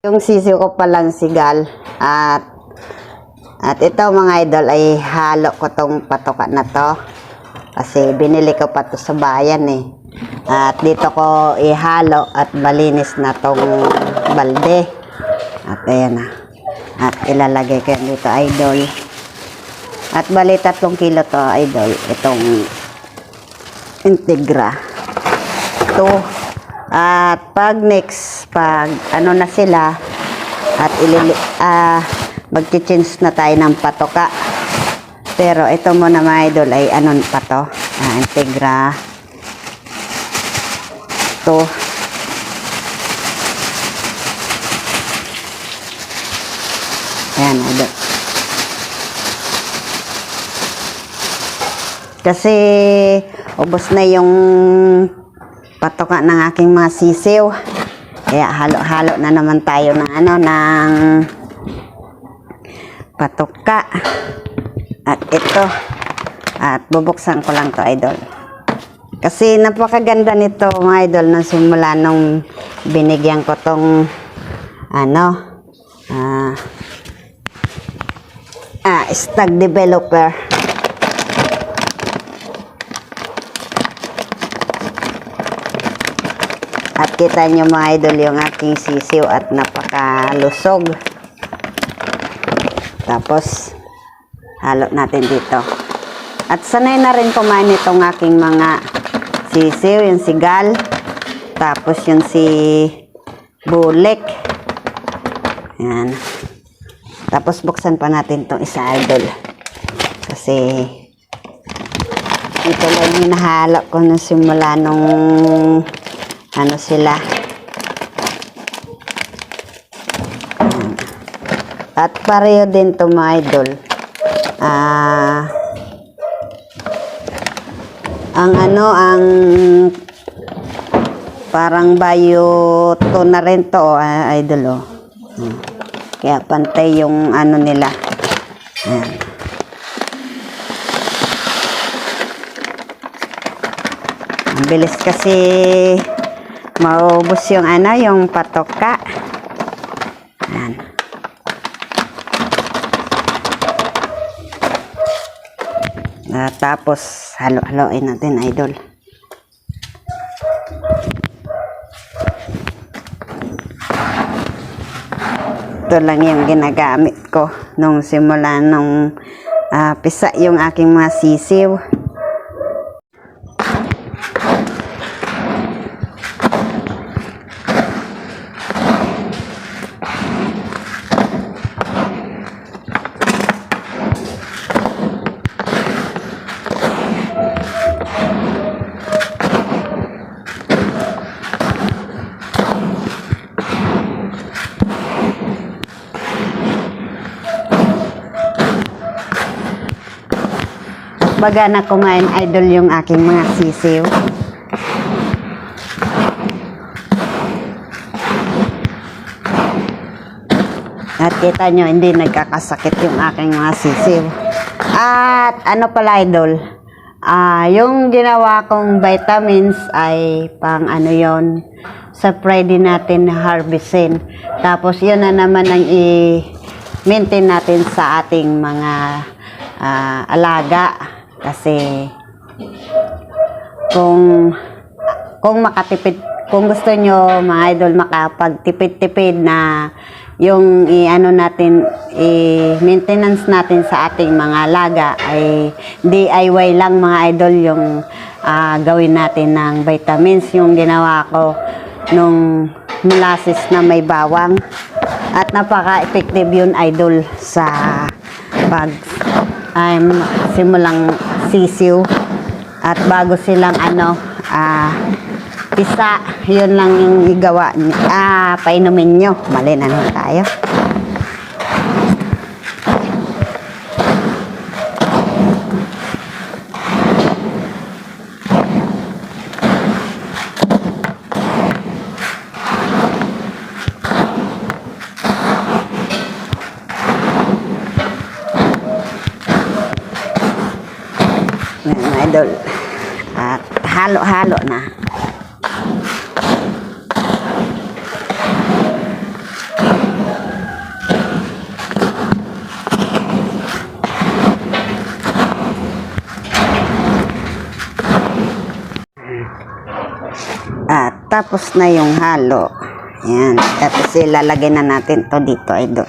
Yung sisiw ko palang sigal at ito mga idol ay halo ko tong patoka na to kasi binili ko pa to sa bayan at dito ko ihalo at malinis na tong balde at ayan na at ilalagay ko dito idol at bali 3 kilo to idol itong integra to. At pag ano na sila at magki-change na tayo ng patoka. Pero ito muna mga idol ay ano pa to? Integra to. Ayan idol. Kasi ubos na yung patoka ng aking mga sisiw. Kaya halo-halo na naman tayo ng ng patoka. At ito. At bubuksan ko lang to idol. Kasi napakaganda nito mga idol na simula nung binigyan ko tong stag developer. At kita nyo mga idol yung aking sisiw at napakalusog. Tapos, halo natin dito. At sanay na rin kumain itong aking mga sisiw, yung sigal. Tapos yung si bulik. Ayan. Tapos buksan pa natin itong isa idol. Kasi, ito lang yung nahalo ko na simula nung sila. At pareho din to mga idol. Ang parang bayo-to na rin to idol Kaya pantay yung nila. Ayan. Ang bilis kasi maubos yung yung patoka. Ayan. Tapos halo-haloin natin idol. Ito lang yung ginagamit ko nung simula nung pisa yung aking mga sisiw. Baga na kumain idol yung aking mga sisiw. At kita nyo, hindi nagkakasakit yung aking mga sisiw. At ano pala idol, yung ginawa kong vitamins ay pang yon sa Friday natin harvestin. Tapos yun na naman ang i-maintain natin sa ating mga alaga. Kasi kung makatipid, kung gusto nyo mga idol makapagtipid-tipid na yung maintenance natin sa ating mga alaga ay DIY lang mga idol yung gawin natin ng vitamins. Yung ginawa ko nung molasses na may bawang at napaka-effective yun idol sa simulang sisiw at bago silang pisa, yun lang yung igawa painumin nyo. Mali na naman tayo. Idol. At halo-halo na. At tapos na yung halo. Yan. Tapos ilalagay na natin to dito, idol.